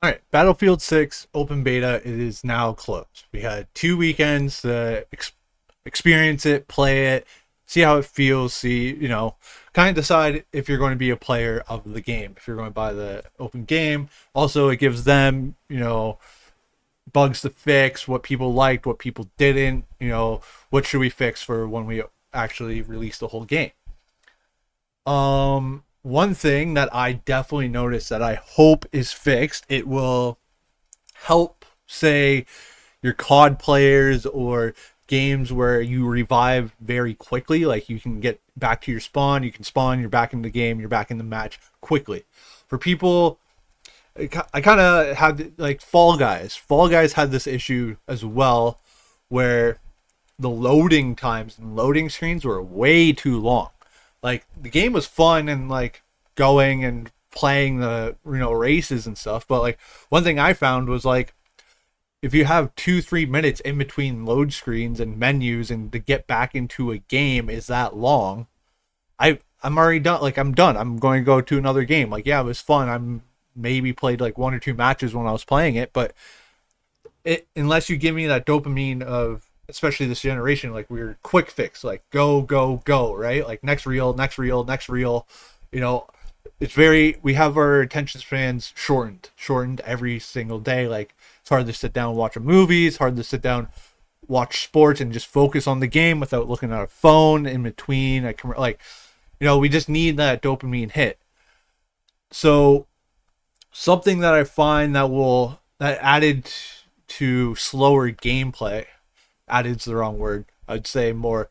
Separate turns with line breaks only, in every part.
All right, Battlefield 6 open beta is now closed. We had 2 weekends to experience it, play it, see how it feels, see, kind of decide if you're going to be a player of the game, if you're going to buy the open game. Also, it gives them, bugs to fix, what people liked, what people didn't, what should we fix for when we actually release the whole game. One thing that I definitely noticed that I hope is fixed, it will help, say, your COD players or games where you revive very quickly. Like you can get back to your spawn, you can spawn, you're back in the game, you're back in the match quickly. For people, I kind of had like Fall Guys. Fall Guys had this issue as well, where the loading times and loading screens were way too long. Like the game was fun and like going and playing the races and stuff, but like one thing I found was like if you have 2-3 minutes in between load screens and menus and to get back into a game is that long, I'm already done. Like I'm done. I'm going to go to another game. Like yeah, it was fun. I'm maybe played like 1 or 2 matches when I was playing it, but it unless you give me that dopamine of especially this generation, like we're quick fix, like go go go, right? Like next reel, next reel, next reel. You know, it's very we have our attention spans shortened every single day. Like it's hard to sit down and watch a movie. It's hard to sit down watch sports and just focus on the game without looking at a phone in between. Like we just need that dopamine hit. So something that I find that added to slower gameplay, added's the wrong word. I'd say more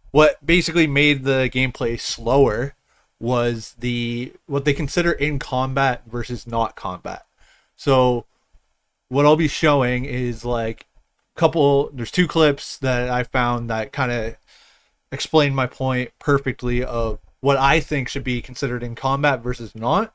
what basically made the gameplay slower was the what they consider in combat versus not combat. So what I'll be showing is like there's 2 clips that I found that kind of explain my point perfectly of what I think should be considered in combat versus not.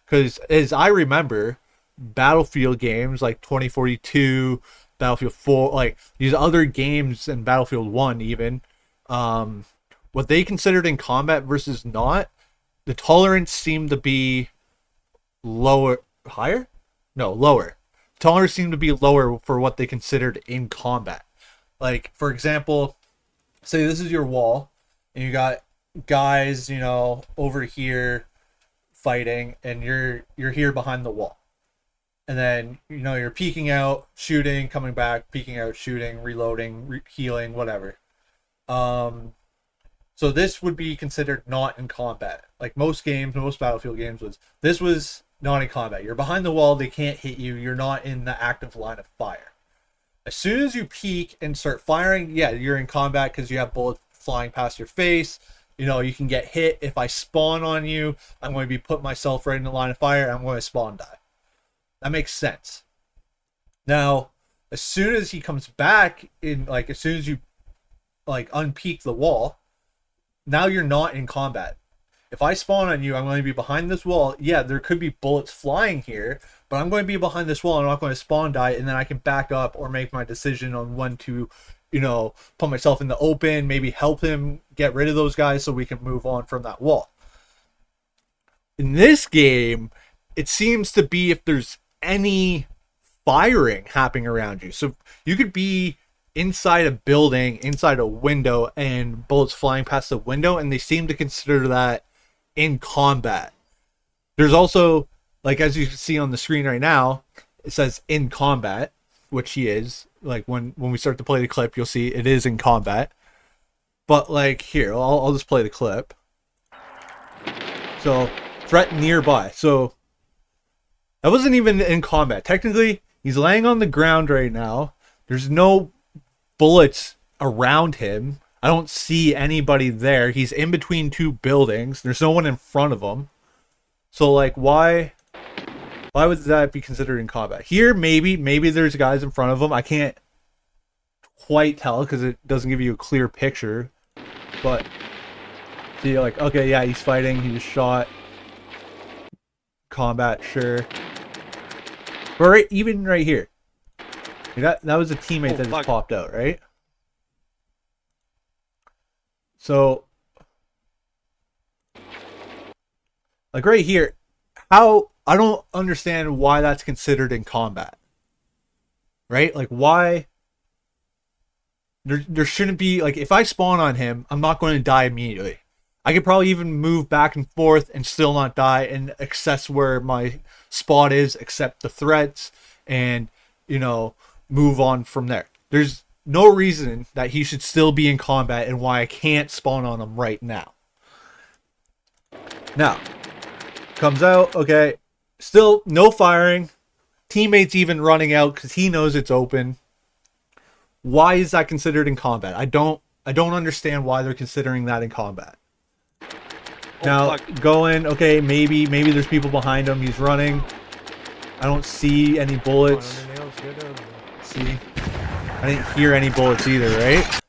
Because as I remember, Battlefield games like 2042, Battlefield 4, like these other games and Battlefield 1 even, what they considered in combat versus not, the tolerance seemed to be lower, higher? No, lower. Tolerance seemed to be lower for what they considered in combat. Like, for example, say this is your wall, and you got guys, over here fighting, and you're here behind the wall. And then you're peeking out, shooting, coming back, peeking out, shooting, reloading, healing, whatever. So this would be considered not in combat. Like most games, most Battlefield games was not in combat. You're behind the wall, they can't hit you, you're not in the active line of fire. As soon as you peek and start firing, yeah, you're in combat because you have bullets flying past your face. You can get hit. If I spawn on you, I'm going to be putting myself right in the line of fire. I'm going to spawn die. That makes sense. Now, as soon as he comes back as soon as you like unpeak the wall, now you're not in combat. If I spawn on you, I'm going to be behind this wall. Yeah, there could be bullets flying here, but I'm going to be behind this wall. I'm not going to spawn die, and then I can back up or make my decision on when to, put myself in the open, maybe help him get rid of those guys so we can move on from that wall. In this game, it seems to be if there's any firing happening around you. So you could be inside a building, inside a window, and bullets flying past the window, and they seem to consider that in combat. There's also, like as you can see on the screen right now, it says in combat, which he is. Like when we start to play the clip, you'll see it is in combat. But like here, I'll just play the clip. So threat nearby. So that wasn't even in combat. Technically, he's laying on the ground right now. There's no bullets around him. I don't see anybody there. He's in between 2 buildings. There's no one in front of him. So like why would that be considered in combat? Here maybe there's guys in front of him. I can't quite tell because it doesn't give you a clear picture. But so you're like, okay, yeah, he's fighting, he just shot. Combat, sure. But even right here. That was a teammate that just popped out, right? So like right here, how I don't understand why that's considered in combat, right? Like, why there shouldn't be, like, if I spawn on him, I'm not going to die immediately. I could probably even move back and forth and still not die and access where my spot is, accept the threats, and, you know, move on from there. There's no reason that he should still be in combat and why I can't spawn on him right now. Now, comes out, okay, still no firing. Teammates even running out because he knows it's open. Why is that considered in combat? I don't understand why they're considering that in combat. Now, going, okay, maybe there's people behind him. He's running. I don't see any bullets. See? I didn't hear any bullets either, right?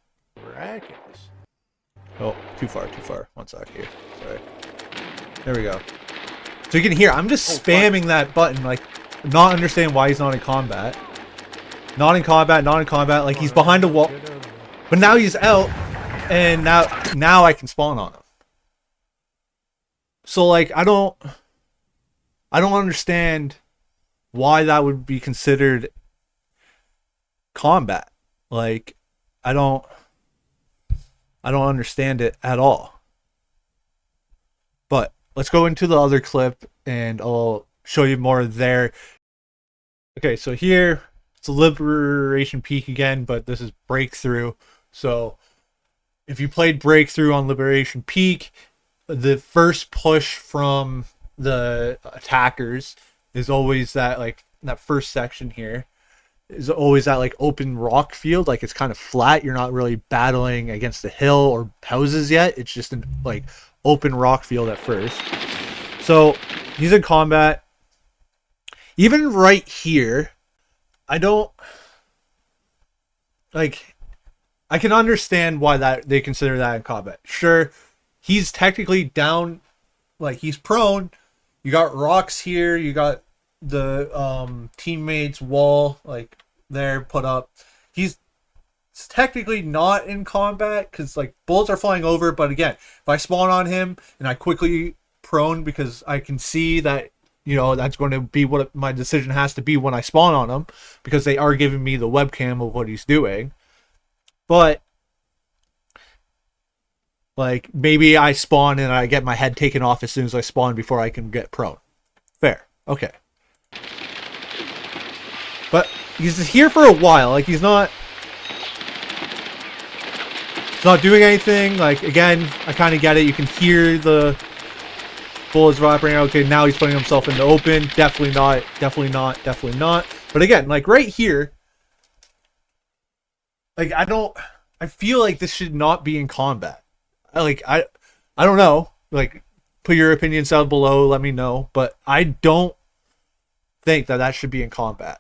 Oh, too far. 1 sec here. Sorry. There we go. So you can hear, I'm just spamming that button, like, not understand why he's not in combat. Not in combat, like he's behind a wall. But now he's out, and now I can spawn on him. So, like, I don't understand why that would be considered combat. Like, I don't understand it at all. But let's go into the other clip and I'll show you more there. Okay, so here it's a Liberation Peak again, but this is Breakthrough. So if you played Breakthrough on Liberation Peak, the first push from the attackers is always that, like, that first section here is always that, like, open rock field. Like, it's kind of flat. You're not really battling against the hill or houses yet. It's just an, like, open rock field at first. So he's in combat. Even right here, I don't, like, I can understand why that they consider that in combat. Sure, he's technically down, like, he's prone. You got rocks here. You got the teammates' wall, like, there put up. He's technically not in combat because, like, bullets are flying over. But again, if I spawn on him and I quickly prone because I can see that, you know, that's going to be what my decision has to be when I spawn on him, because they are giving me the webcam of what he's doing. But, like, maybe I spawn and I get my head taken off as soon as I spawn before I can get prone. Fair. Okay. But he's here for a while. Like, he's not doing anything. Like, again, I kind of get it. You can hear the bullets vibrating. Okay, now he's putting himself in the open. Definitely not. But again, like, right here, like, I feel like this should not be in combat. Like, I don't know. Like, put your opinions down below. Let me know. But I don't think that should be in combat.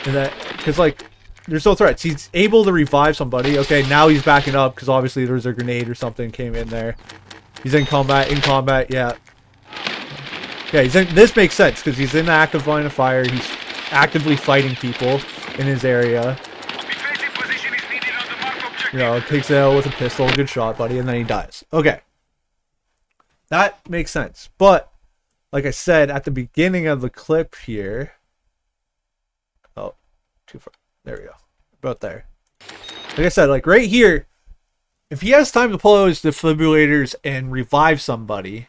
And that, because, like, there's no threats. He's able to revive somebody. Okay, now he's backing up because obviously there's a grenade or something came in there. He's in combat, yeah. Yeah, this makes sense because he's in the active line of fire. He's actively fighting people in his area. You know, takes it out with a pistol. Good shot, buddy. And then he dies. Okay. That makes sense. But, like I said, at the beginning of the clip here... Oh, too far. There we go. About there. Like I said, like, right here, if he has time to pull out his defibrillators and revive somebody,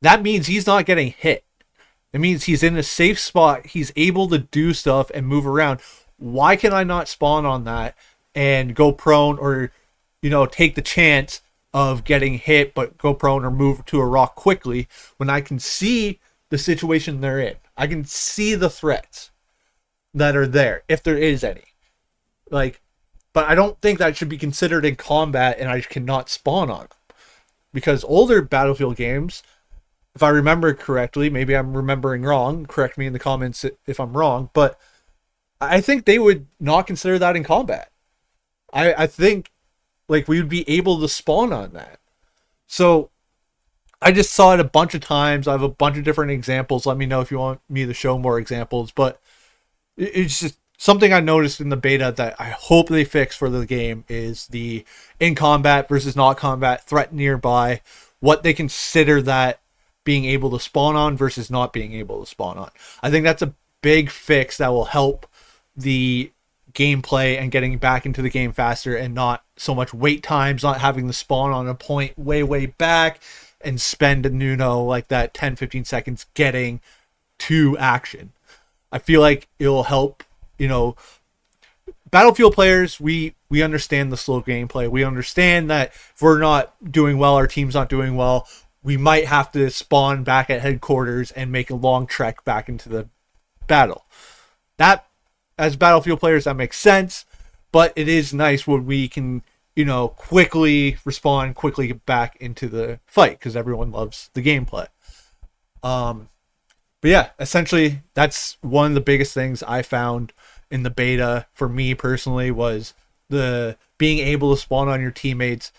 that means he's not getting hit. It means he's in a safe spot. He's able to do stuff and move around. Why can I not spawn on that and go prone, or, you know, take the chance of getting hit but go prone or move to a rock quickly when I can see the situation they're in? I can see the threats that are there, if there is any. Like, but I don't think that should be considered in combat and I cannot spawn on them. Because older Battlefield games, if I remember correctly, maybe I'm remembering wrong, correct me in the comments if I'm wrong, but I think they would not consider that in combat. I think, like, we would be able to spawn on that. So I just saw it a bunch of times. I have a bunch of different examples. Let me know if you want me to show more examples. But it's just something I noticed in the beta that I hope they fix for the game is the in combat versus not combat, threat nearby. what they consider that being able to spawn on versus not being able to spawn on. I think that's a big fix that will help the gameplay and getting back into the game faster, and not so much wait times, not having to spawn on a point way back and spend like that 10-15 seconds getting to action. I feel like it'll help, Battlefield players, we understand the slow gameplay. We understand that if we're not doing well, our team's not doing well, we might have to spawn back at headquarters and make a long trek back into the battle. That, as Battlefield players, that makes sense, but it is nice when we can, quickly respond, quickly get back into the fight, because everyone loves the gameplay. But yeah, essentially, that's one of the biggest things I found in the beta for me personally, was the being able to spawn on your teammates,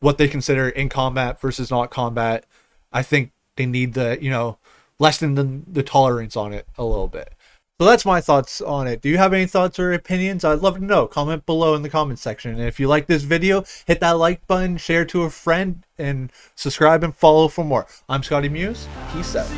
what they consider in combat versus not combat. I think they need the, lessen the tolerance on it a little bit. So that's my thoughts on it. Do you have any thoughts or opinions? I'd love to know. Comment below in the comment section. And if you like this video, hit that like button, share to a friend, and subscribe and follow for more. I'm Scotty Mews. Peace out.